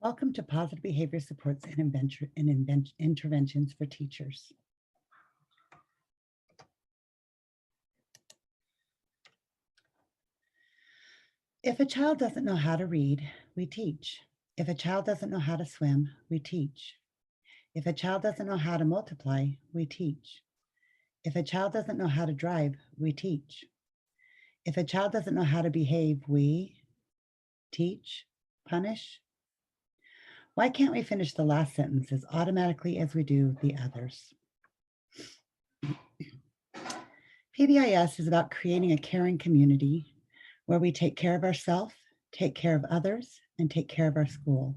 Welcome to Positive Behavior Supports and Interventions for Teachers. If a child doesn't know how to read, we teach. If a child doesn't know how to swim, we teach. If a child doesn't know how to multiply, we teach. If a child doesn't know how to drive, we teach. If a child doesn't know how to behave, we teach, punish. Why can't we finish the last sentence as automatically as we do the others? PBIS is about creating a caring community where we take care of ourselves, take care of others, and take care of our school.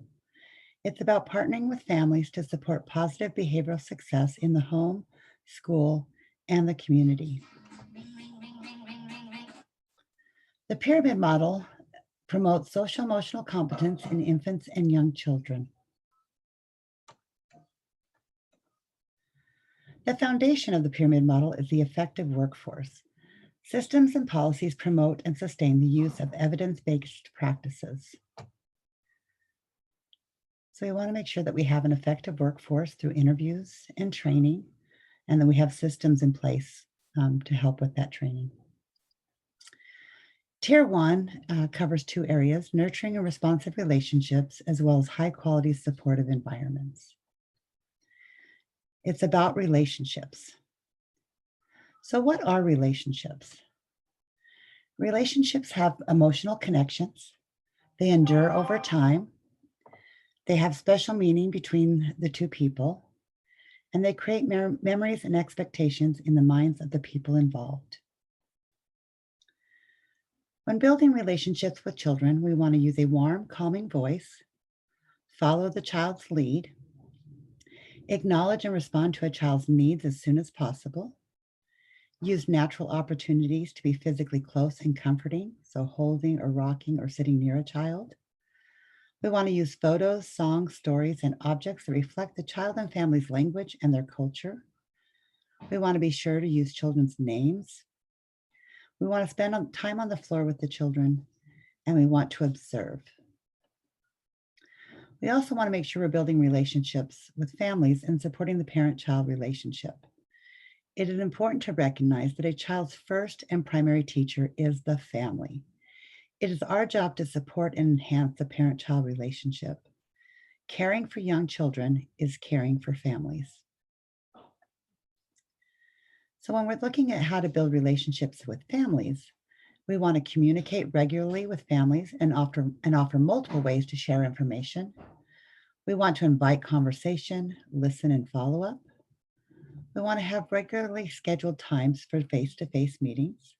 It's about partnering with families to support positive behavioral success in the home, school, and the community. The pyramid model promotes social emotional competence in infants and young children. The foundation of the pyramid model is the effective workforce. Systems and policies promote and sustain the use of evidence-based practices. So we want to make sure that we have an effective workforce through interviews and training, and that we have systems in place to help with that training. Tier 1 covers 2 areas: nurturing and responsive relationships, as well as high-quality supportive environments. It's about relationships. So what are relationships? Relationships have emotional connections. They endure over time. They have special meaning between the two people, and they create memories and expectations in the minds of the people involved. When building relationships with children, we want to use a warm, calming voice, follow the child's lead, acknowledge and respond to a child's needs as soon as possible, use natural opportunities to be physically close and comforting, so holding or rocking or sitting near a child. We want to use photos, songs, stories, and objects that reflect the child and family's language and their culture. We want to be sure to use children's names. We want to spend time on the floor with the children, and we want to observe. We also want to make sure we're building relationships with families and supporting the parent-child relationship. It is important to recognize that a child's first and primary teacher is the family. It is our job to support and enhance the parent-child relationship. Caring for young children is caring for families. So when we're looking at how to build relationships with families, we want to communicate regularly with families and offer multiple ways to share information. We want to invite conversation, listen, and follow up. We want to have regularly scheduled times for face-to-face meetings.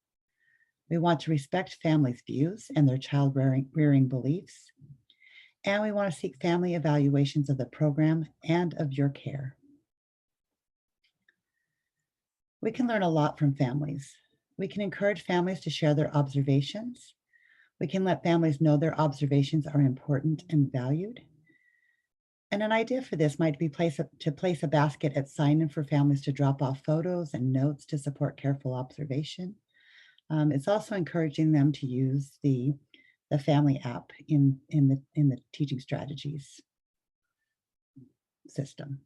We want to respect families' views and their child rearing beliefs. And we want to seek family evaluations of the program and of your care. We can learn a lot from families. We can encourage families to share their observations. We can let families know their observations are important and valued. And an idea for this might be to place a basket at sign-in for families to drop off photos and notes to support careful observation. It's also encouraging them to use the family app in the teaching strategies system.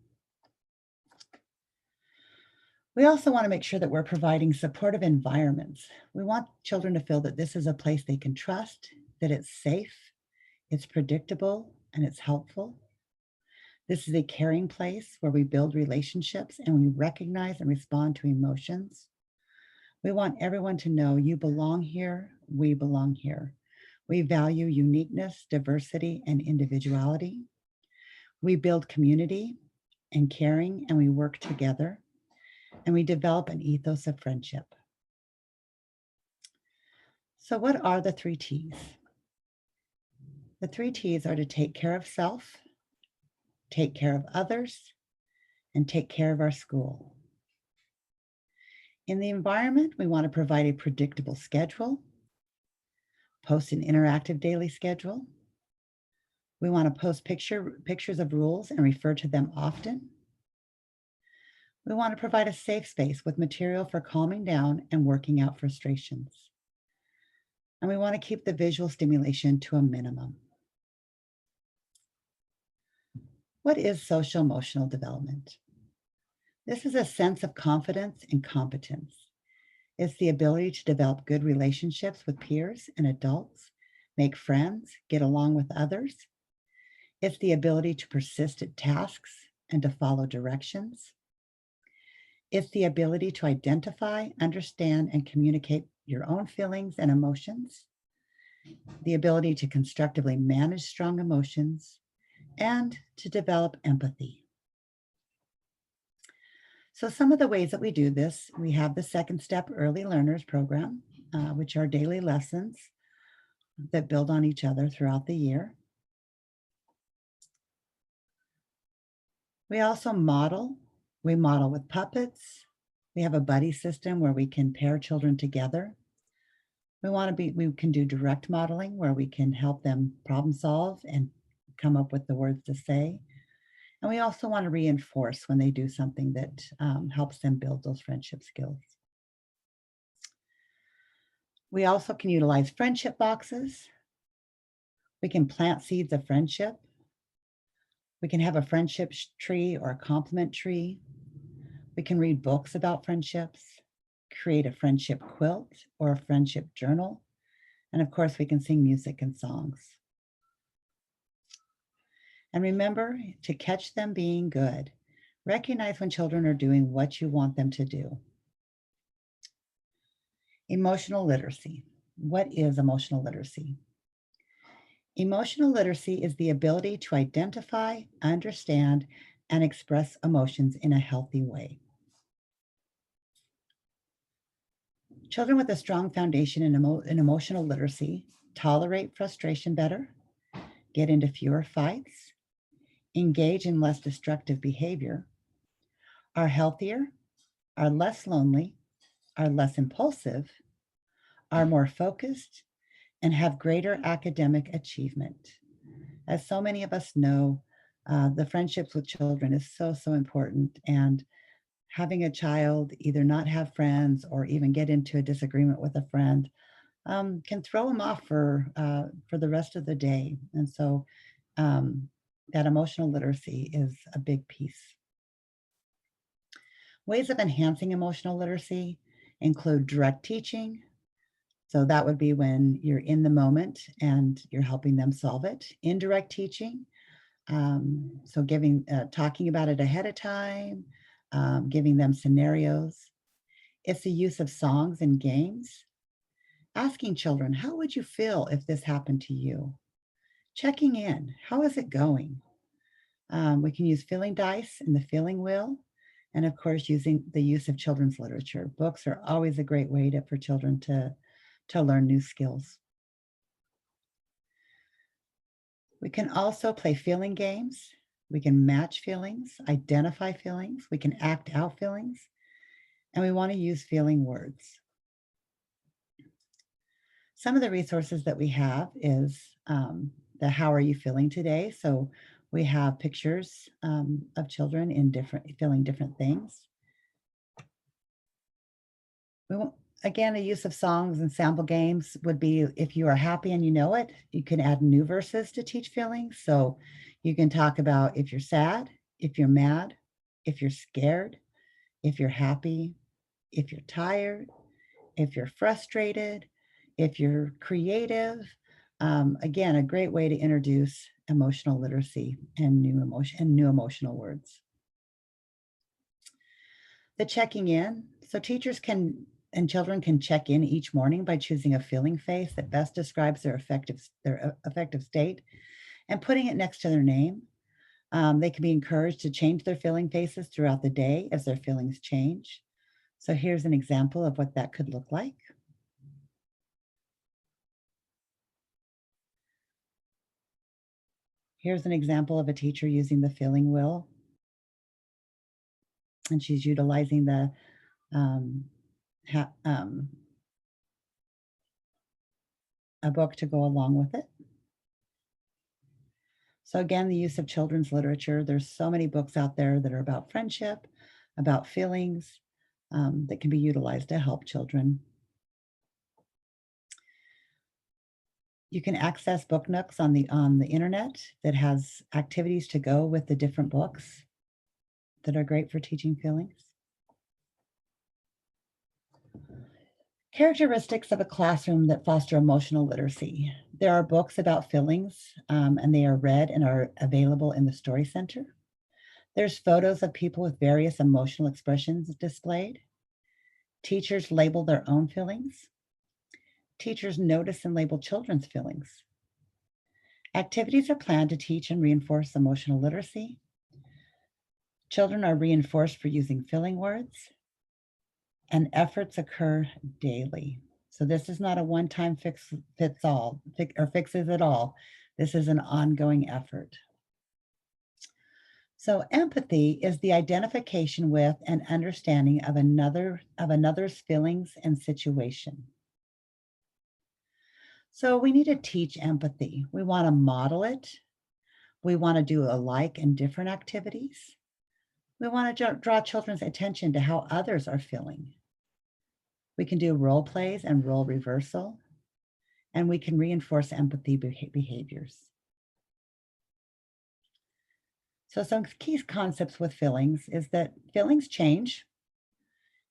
We also want to make sure that we're providing supportive environments. We want children to feel that this is a place they can trust, that it's safe, it's predictable, and it's helpful. This is a caring place where we build relationships and we recognize and respond to emotions. We want everyone to know you belong here, we belong here. We value uniqueness, diversity, and individuality. We build community and caring, and we work together. And we develop an ethos of friendship. So what are the 3 T's? The 3 T's are to take care of self, take care of others, and take care of our school. In the environment, we want to provide a predictable schedule, post an interactive daily schedule. We want to post pictures of rules and refer to them often. We want to provide a safe space with material for calming down and working out frustrations. And we want to keep the visual stimulation to a minimum. What is social emotional development? This is a sense of confidence and competence. It's the ability to develop good relationships with peers and adults, make friends, get along with others. It's the ability to persist at tasks and to follow directions. It's the ability to identify, understand, and communicate your own feelings and emotions, the ability to constructively manage strong emotions, and to develop empathy. So, some of the ways that we do this, we have the Second Step Early Learners program, which are daily lessons that build on each other throughout the year. We also model. We model with puppets. We have a buddy system where we can pair children together. We can do direct modeling where we can help them problem solve and come up with the words to say. And we also want to reinforce when they do something that helps them build those friendship skills. We also can utilize friendship boxes. We can plant seeds of friendship. We can have a friendship tree or a compliment tree. We can read books about friendships, create a friendship quilt or a friendship journal. And of course, we can sing music and songs. And remember to catch them being good. Recognize when children are doing what you want them to do. Emotional literacy. What is emotional literacy? Emotional literacy is the ability to identify, understand, and express emotions in a healthy way. Children with a strong foundation in emotional literacy tolerate frustration better, get into fewer fights, engage in less destructive behavior, are healthier, are less lonely, are less impulsive, are more focused, and have greater academic achievement. As so many of us know, the friendships with children is so, so important. And having a child either not have friends or even get into a disagreement with a friend can throw them off for the rest of the day. And so that emotional literacy is a big piece. Ways of enhancing emotional literacy include direct teaching. So that would be when you're in the moment and you're helping them solve it. Indirect teaching, so talking about it ahead of time, giving them scenarios. It's the use of songs and games. Asking children, how would you feel if this happened to you? Checking in, how is it going? We can use feeling dice and the feeling wheel. And of course, using the use of children's literature. Books are always a great way for children to learn new skills. We can also play feeling games. We can match feelings, identify feelings. We can act out feelings. And we want to use feeling words. Some of the resources that we have is the How Are You Feeling Today? So we have pictures of children feeling different things. Again, the use of songs and sample games would be if you are happy and you know it, you can add new verses to teach feelings. So you can talk about if you're sad, if you're mad, if you're scared, if you're happy, if you're tired, if you're frustrated, if you're creative. Again, a great way to introduce emotional literacy and new emotional words. The checking in. So teachers and children can check in each morning by choosing a feeling face that best describes their affective state and putting it next to their name. They can be encouraged to change their feeling faces throughout the day as their feelings change. So here's an example of what that could look like. Here's an example of a teacher using the feeling wheel. And she's utilizing the a book to go along with it. So again, the use of children's literature. There's so many books out there that are about friendship, about feelings, that can be utilized to help children. You can access book nooks on the internet that has activities to go with the different books that are great for teaching feelings. Characteristics of a classroom that foster emotional literacy. There are books about feelings, and they are read and are available in the Story Center. There's photos of people with various emotional expressions displayed. Teachers label their own feelings. Teachers notice and label children's feelings. Activities are planned to teach and reinforce emotional literacy. Children are reinforced for using feeling words, and efforts occur daily. So this is not a one-time fits all or fixes it all. This is an ongoing effort. So empathy is the identification with and understanding of another's feelings and situation. So we need to teach empathy. We want to model it. We want to do alike and different activities. We want to draw children's attention to how others are feeling. We can do role plays and role reversal, and we can reinforce empathy behaviors. So some key concepts with feelings is that feelings change,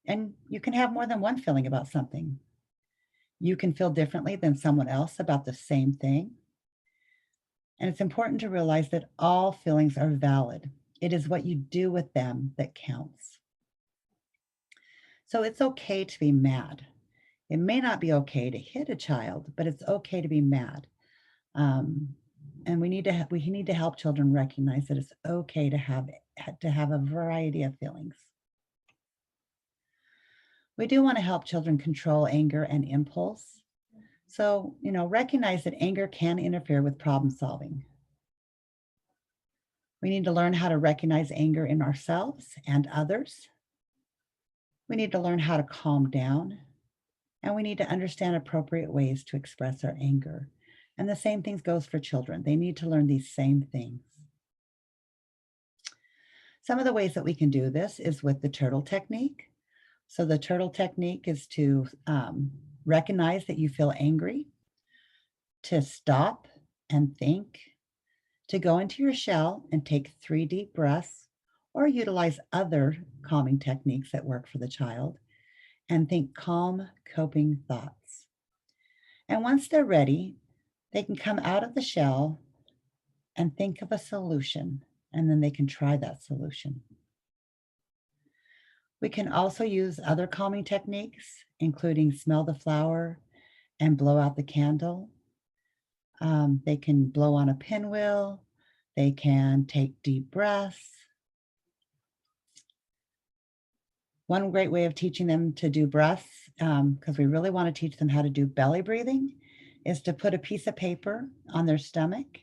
and you can have more than one feeling about something. You can feel differently than someone else about the same thing. And it's important to realize that all feelings are valid. It is what you do with them that counts. So it's okay to be mad. It may not be okay to hit a child, but it's okay to be mad. And we need to help children recognize that it's okay to have a variety of feelings. We do want to help children control anger and impulse. So, recognize that anger can interfere with problem solving. We need to learn how to recognize anger in ourselves and others. We need to learn how to calm down, and we need to understand appropriate ways to express our anger. And the same thing goes for children. They need to learn these same things. Some of the ways that we can do this is with the turtle technique. So the turtle technique is to recognize that you feel angry, to stop and think, to go into your shell and take 3 deep breaths, or utilize other calming techniques that work for the child, and think calm, coping thoughts. And once they're ready, they can come out of the shell and think of a solution, and then they can try that solution. We can also use other calming techniques, including smell the flower and blow out the candle. They can blow on a pinwheel. They can take deep breaths. One great way of teaching them to do breaths, because we really want to teach them how to do belly breathing, is to put a piece of paper on their stomach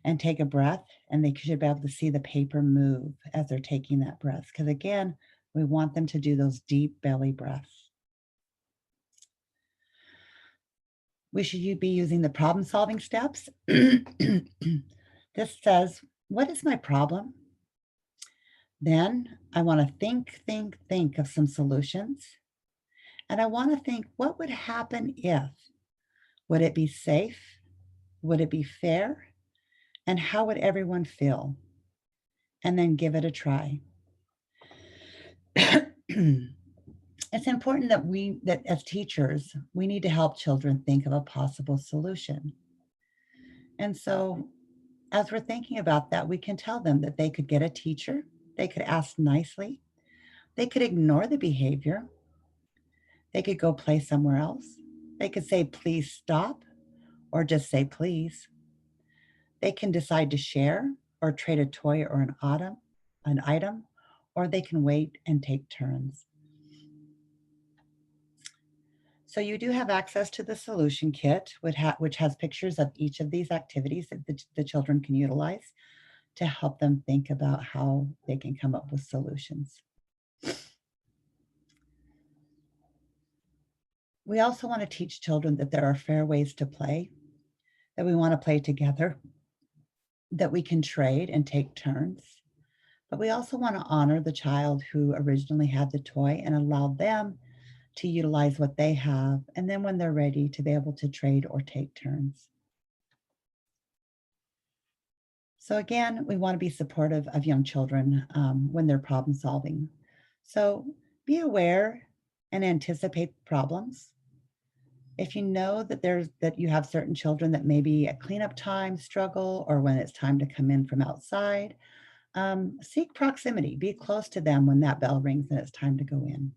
and take a breath, and they should be able to see the paper move as they're taking that breath. Because again, we want them to do those deep belly breaths. We should be using the problem-solving steps. This says, what is my problem? Then I want to think of some solutions. And I want to think, what would happen if? Would it be safe? Would it be fair? And how would everyone feel? And then give it a try. It's important that as teachers, we need to help children think of a possible solution. And so as we're thinking about that, we can tell them that they could get a teacher, they could ask nicely, they could ignore the behavior, they could go play somewhere else, they could say, please stop, or just say, please. They can decide to share or trade a toy or an item, or they can wait and take turns. So you do have access to the solution kit, which has pictures of each of these activities that the children can utilize to help them think about how they can come up with solutions. We also want to teach children that there are fair ways to play, that we want to play together, that we can trade and take turns. But we also want to honor the child who originally had the toy and allow them to utilize what they have, and then when they're ready to be able to trade or take turns. So again, we want to be supportive of young children when they're problem solving. So be aware and anticipate problems. If you know that you have certain children that maybe at cleanup time struggle, or when it's time to come in from outside, seek proximity. Be close to them when that bell rings and it's time to go in.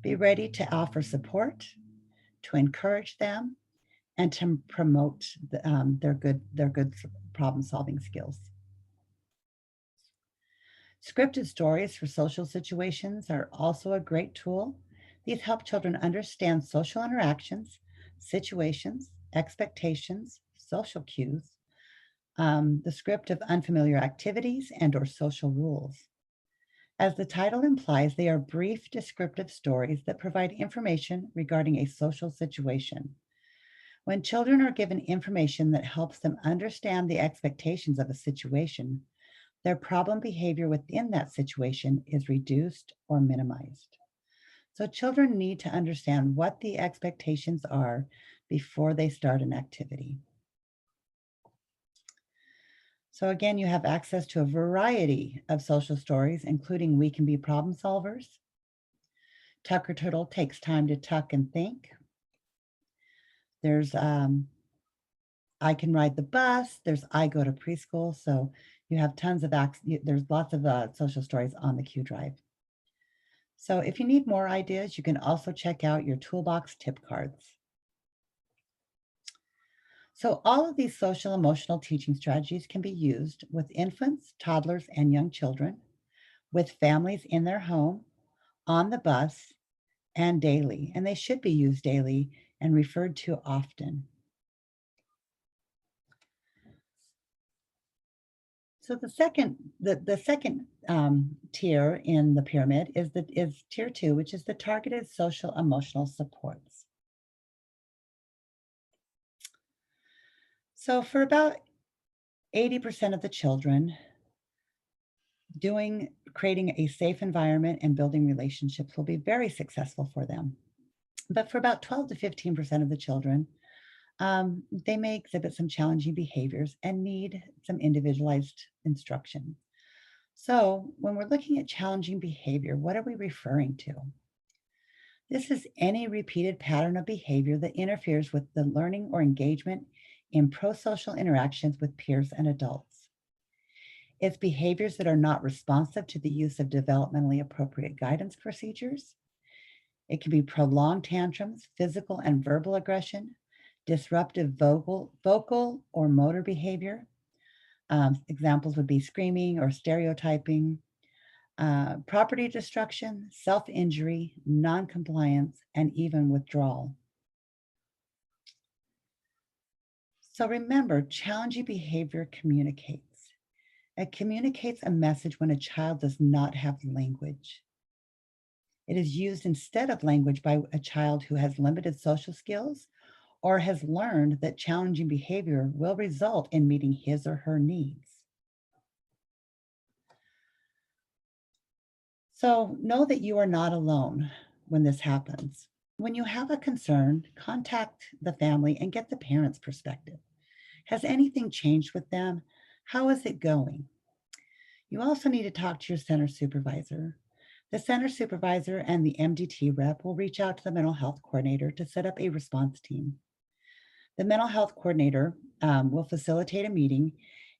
Be ready to offer support, to encourage them, and to promote their good problem solving skills. Scripted stories for social situations are also a great tool. These help children understand social interactions, situations, expectations, social cues, the script of unfamiliar activities and or social rules. As the title implies, they are brief descriptive stories that provide information regarding a social situation. When children are given information that helps them understand the expectations of a situation, their problem behavior within that situation is reduced or minimized. So children need to understand what the expectations are before they start an activity. So again, you have access to a variety of social stories, including We Can Be Problem Solvers. Tucker Turtle Takes Time to Tuck and Think. There's I Can Ride the Bus. There's I Go to Preschool. So you have tons of there's lots of social stories on the Q Drive. So if you need more ideas, you can also check out your toolbox tip cards. So all of these social emotional teaching strategies can be used with infants, toddlers, and young children, with families in their home, on the bus, and daily. And they should be used daily and referred to often. So the second tier in the pyramid is tier 2, which is the targeted social emotional supports. So for about 80% of the children, creating a safe environment and building relationships will be very successful for them. But for about 12 to 15% of the children, they may exhibit some challenging behaviors and need some individualized instruction. So when we're looking at challenging behavior, what are we referring to? This is any repeated pattern of behavior that interferes with the learning or engagement in pro-social interactions with peers and adults. It's behaviors that are not responsive to the use of developmentally appropriate guidance procedures. It can be prolonged tantrums, physical and verbal aggression, disruptive vocal or motor behavior. Examples would be screaming or stereotyping, property destruction, self-injury, non-compliance, and even withdrawal. So remember, challenging behavior communicates. It communicates a message when a child does not have language. It is used instead of language by a child who has limited social skills or has learned that challenging behavior will result in meeting his or her needs. So know that you are not alone when this happens. When you have a concern, contact the family and get the parents' perspective. Has anything changed with them? How is it going? You also need to talk to your center supervisor. The center supervisor and the MDT rep will reach out to the mental health coordinator to set up a response team. The mental health coordinator will facilitate a meeting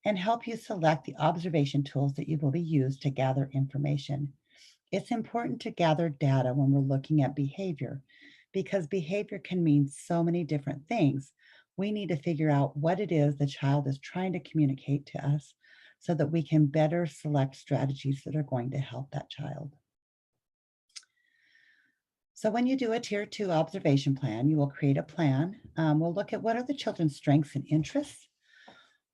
and help you select the observation tools that you will be used to gather information. It's important to gather data when we're looking at behavior because behavior can mean so many different things. We need to figure out what it is the child is trying to communicate to us so that we can better select strategies that are going to help that child. So when you do a tier 2 observation plan, you will create a plan. We'll look at what are the children's strengths and interests.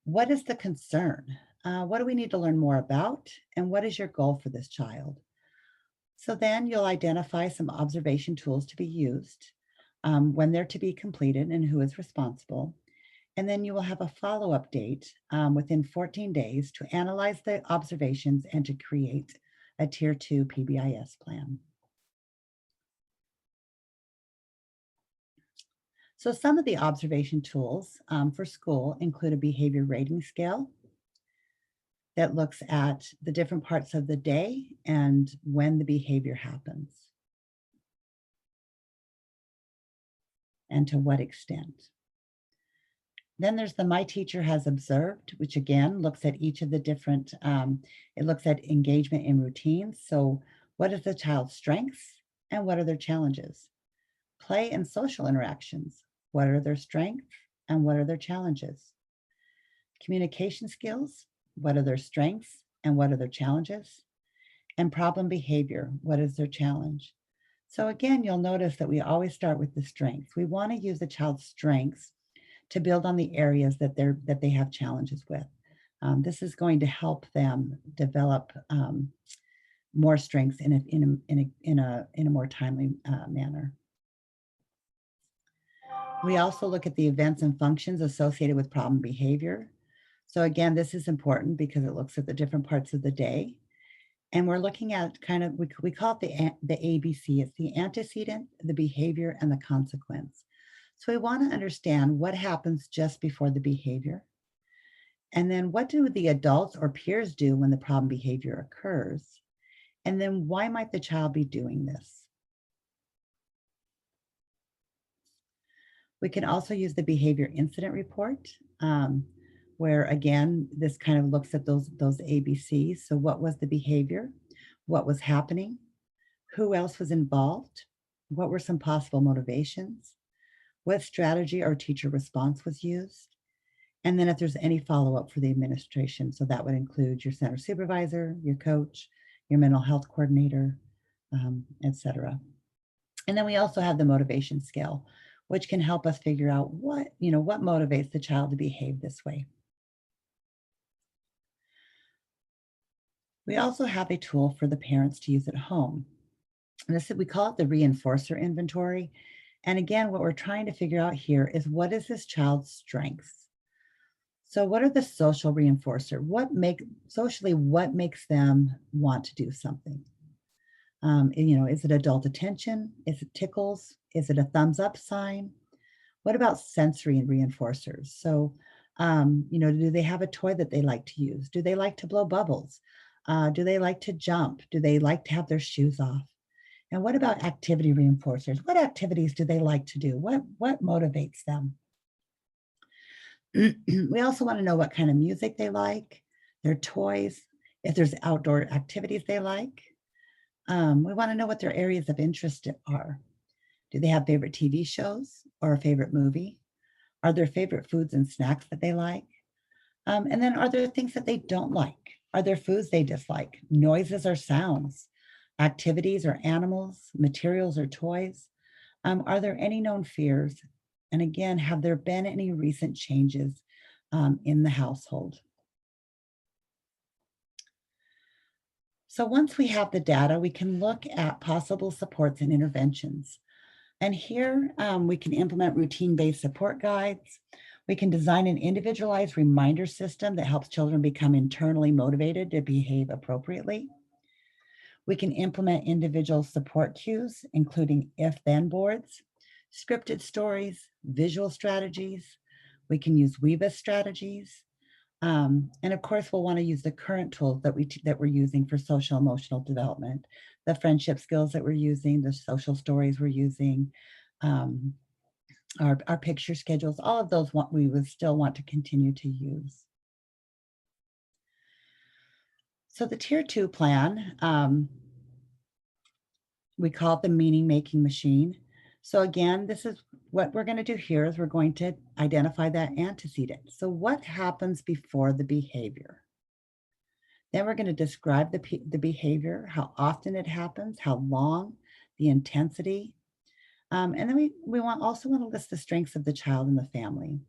What is the concern? What do we need to learn more about? And what is your goal for this child? So then you'll identify some observation tools to be used, when they're to be completed and who is responsible. And then you will have a follow-up date within 14 days to analyze the observations and to create a tier 2 PBIS plan. So some of the observation tools for school include a behavior rating scale, that looks at the different parts of the day and when the behavior happens and to what extent. Then there's the My Teacher Has Observed, which again looks at each of the different, it looks at engagement in routines. So, what is the child's strengths and what are their challenges? Play and social interactions. What are their strengths and what are their challenges? Communication skills. What are their strengths and what are their challenges? And problem behavior. What is their challenge? So, again, you'll notice that we always start with the strengths. We want to use the child's strengths to build on the areas that they have challenges with. This is going to help them develop more strengths in a more timely manner. We also look at the events and functions associated with problem behavior. So again, this is important because it looks at the different parts of the day. And we're looking at kind of, we call it the ABC. It's the antecedent, the behavior, and the consequence. So we want to understand what happens just before the behavior. And then what do the adults or peers do when the problem behavior occurs? And then why might the child be doing this? We can also use the behavior incident report, where again, this kind of looks at those ABCs. So what was the behavior? What was happening? Who else was involved? What were some possible motivations? What strategy or teacher response was used? And then if there's any follow-up for the administration. So that would include your center supervisor, your coach, your mental health coordinator, et cetera. And then we also have the motivation scale, which can help us figure out what motivates the child to behave this way. We also have a tool for the parents to use at home. And we call it the reinforcer inventory. And again, what we're trying to figure out here is what is this child's strengths? So what are the social reinforcer? What makes them want to do something? Is it adult attention? Is it tickles? Is it a thumbs up sign? What about sensory reinforcers? So, do they have a toy that they like to use? Do they like to blow bubbles? Do they like to jump? Do they like to have their shoes off? And what about activity reinforcers? What activities do they like to do? What motivates them? We also want to know what kind of music they like, their toys, if there's outdoor activities they like. We want to know what their areas of interest are. Do they have favorite TV shows or a favorite movie? Are there favorite foods and snacks that they like? And then are there things that they don't like? Are there foods they dislike? Noises or sounds? Activities or animals? Materials or toys? Are there any known fears? And again, have there been any recent changes in the household? So once we have the data, we can look at possible supports and interventions. And here we can implement routine-based support guides. We can design an individualized reminder system that helps children become internally motivated to behave appropriately. We can implement individual support cues, including if-then boards, scripted stories, visual strategies. We can use WEBA strategies. And of course, we'll want to use the current tools that we're using for social emotional development, the friendship skills that we're using, the social stories we're using, our picture schedules, all of those we would still want to continue to use. So the Tier 2 plan, we call it the meaning-making machine. So again, this is what we're going to do here is we're going to identify that antecedent. So what happens before the behavior? Then we're going to describe the behavior, how often it happens, how long, the intensity. And then we also want to list the strengths of the child and the family.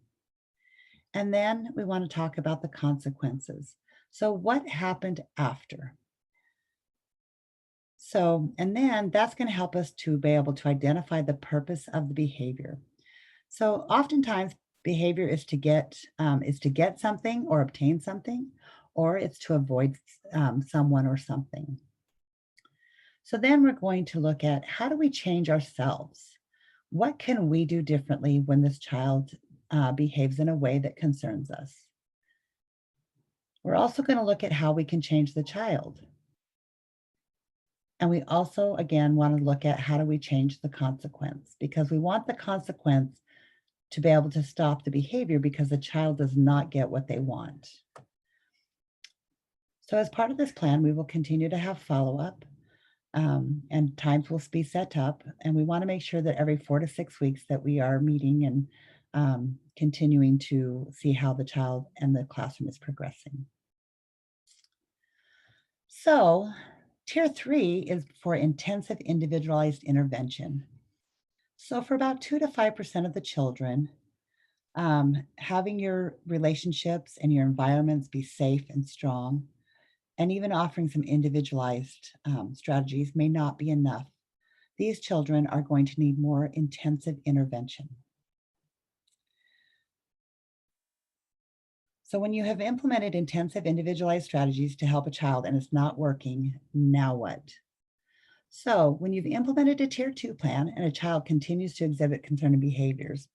And then we want to talk about the consequences. So what happened after? So, and then that's going to help us to be able to identify the purpose of the behavior. So oftentimes behavior is to get something or obtain something, or it's to avoid someone or something. So then we're going to look at how do we change ourselves? What can we do differently when this child behaves in a way that concerns us? We're also going to look at how we can change the child. And we also, again, want to look at how do we change the consequence, because we want the consequence to be able to stop the behavior because the child does not get what they want. So as part of this plan, we will continue to have follow-up, and times will be set up. And we want to make sure that every 4 to 6 weeks that we are meeting and continuing to see how the child and the classroom is progressing. So tier 3 is for intensive individualized intervention. So for about 2 to 5% of the children, having your relationships and your environments be safe and strong, and even offering some individualized strategies may not be enough. These children are going to need more intensive intervention. So when you have implemented intensive individualized strategies to help a child and it's not working, now what? So when you've implemented a tier 2 plan and a child continues to exhibit concerning behaviors,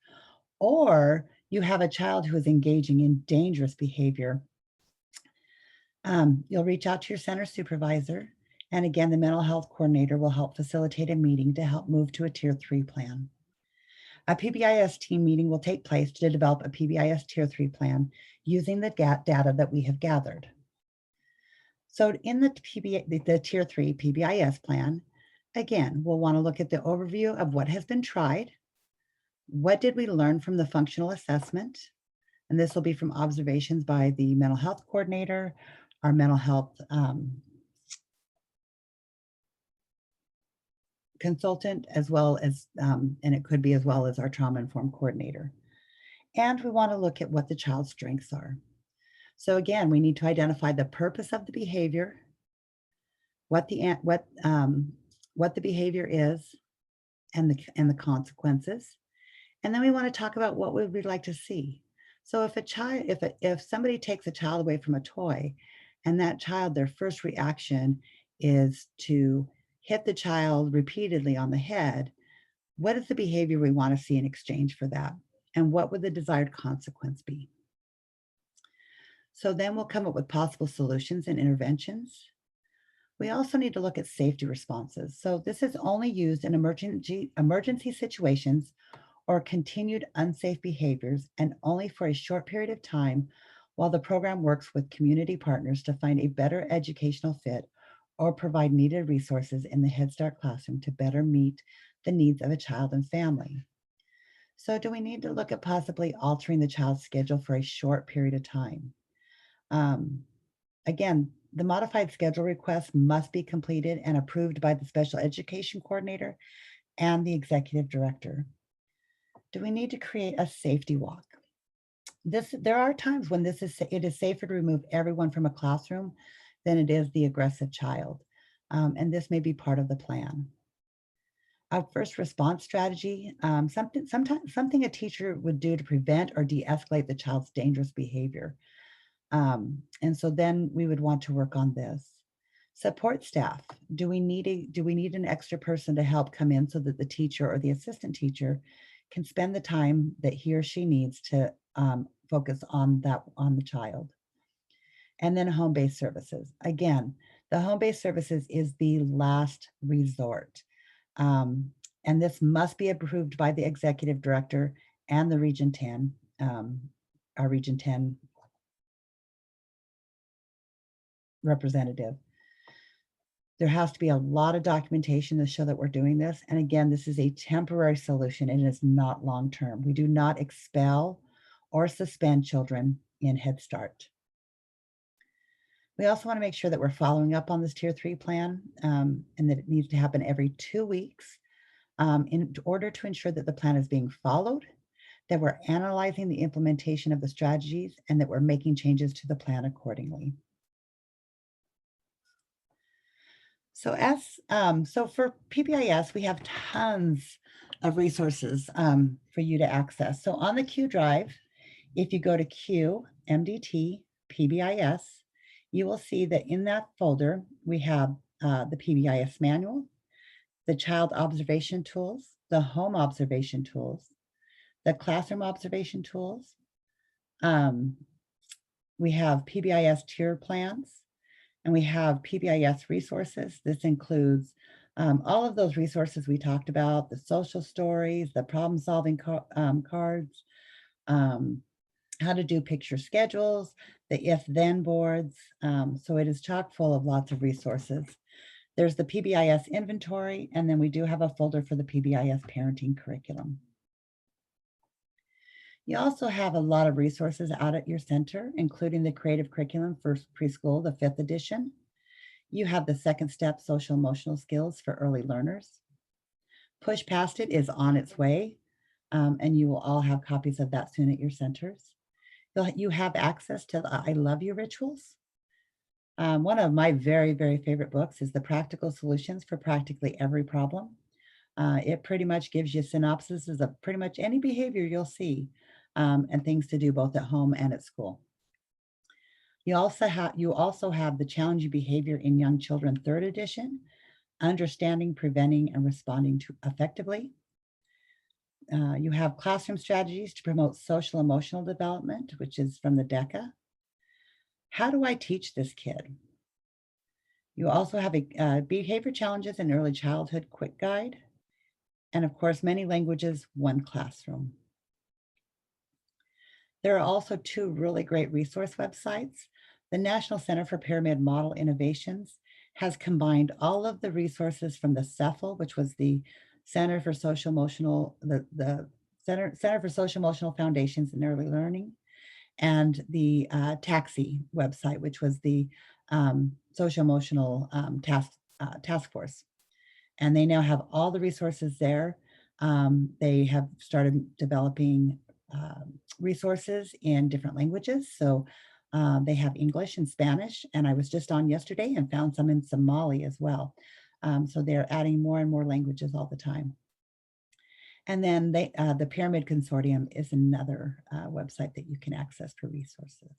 or you have a child who is engaging in dangerous behavior, you'll reach out to your center supervisor. And again, the mental health coordinator will help facilitate a meeting to help move to a tier 3 plan. A PBIS team meeting will take place to develop a PBIS tier 3 plan using the data that we have gathered. So in the tier 3 PBIS plan, again, we'll want to look at the overview of what has been tried. What did we learn from the functional assessment? And this will be from observations by the mental health coordinator, our mental health consultant, as well as, and it could be as well as our trauma-informed coordinator. And we want to look at what the child's strengths are. So again, we need to identify the purpose of the behavior, what the behavior is, and the consequences. And then we want to talk about what we would like to see. So if somebody takes a child away from a toy, and that child, their first reaction is to hit the child repeatedly on the head, what is the behavior we want to see in exchange for that? And what would the desired consequence be? So then we'll come up with possible solutions and interventions. We also need to look at safety responses. So this is only used in emergency situations or continued unsafe behaviors, and only for a short period of time while the program works with community partners to find a better educational fit or provide needed resources in the Head Start classroom to better meet the needs of a child and family. So do we need to look at possibly altering the child's schedule for a short period of time? Again, the modified schedule request must be completed and approved by the special education coordinator and the executive director. Do we need to create a safety walk? There are times when it is safer to remove everyone from a classroom than it is the aggressive child. And this may be part of the plan. A first response strategy, something a teacher would do to prevent or de-escalate the child's dangerous behavior. And so then we would want to work on this. Support staff. Do we need an extra person to help come in so that the teacher or the assistant teacher can spend the time that he or she needs to focus on the child? And then home-based services. Again, the home-based services is the last resort. And this must be approved by the executive director and the Region 10, our Region 10 representative. There has to be a lot of documentation to show that we're doing this. And again, this is a temporary solution and it is not long-term. We do not expel or suspend children in Head Start. We also want to make sure that we're following up on this tier 3 plan and that it needs to happen every 2 weeks in order to ensure that the plan is being followed, that we're analyzing the implementation of the strategies, and that we're making changes to the plan accordingly. So for PBIS, we have tons of resources for you to access. So on the Q Drive, if you go to Q, MDT, PBIS, you will see that in that folder, we have the PBIS manual, the child observation tools, the home observation tools, the classroom observation tools, We have PBIS tier plans, and we have PBIS resources. This includes all of those resources we talked about, the social stories, the problem-solving cards, um, how to do picture schedules, the if-then boards. So it is chock full of lots of resources. There's the PBIS inventory, and then we do have a folder for the PBIS parenting curriculum. You also have a lot of resources out at your center, including the creative curriculum for preschool, the 5th edition. You have the second step social emotional skills for early learners. Push Past It is on its way, and you will all have copies of that soon at your centers. You have access to the I Love You rituals. One of my very, very favorite books is The Practical Solutions for Practically Every Problem. It pretty much gives you synopsises of pretty much any behavior you'll see, and things to do both at home and at school. You also have the Challenging Behavior in Young Children 3rd edition, Understanding, Preventing, and Responding to Effectively. You have Classroom Strategies to Promote Social Emotional Development, which is from the DECA. How do I teach this kid? You also have a Behavior Challenges in Early Childhood quick guide. And of course, Many Languages, One Classroom. There are also 2 really great resource websites. The National Center for Pyramid Model Innovations has combined all of the resources from the CEFL, which was the Center for Social Emotional, the Center for Social Emotional Foundations in Early Learning, and the TAXI website, which was the Social Emotional Task Force. And they now have all the resources there. They have started developing resources in different languages. So they have English and Spanish, and I was just on yesterday and found some in Somali as well. So they're adding more and more languages all the time. And then the Pyramid Consortium is another website that you can access for resources.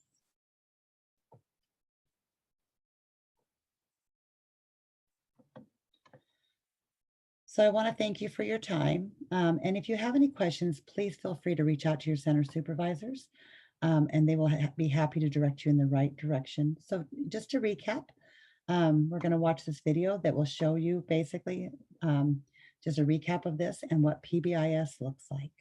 So I want to thank you for your time. And if you have any questions, please feel free to reach out to your center supervisors, and they will be happy to direct you in the right direction. So just to recap, we're going to watch this video that will show you basically just a recap of this and what PBIS looks like.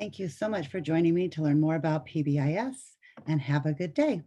Thank you so much for joining me to learn more about PBIS and have a good day.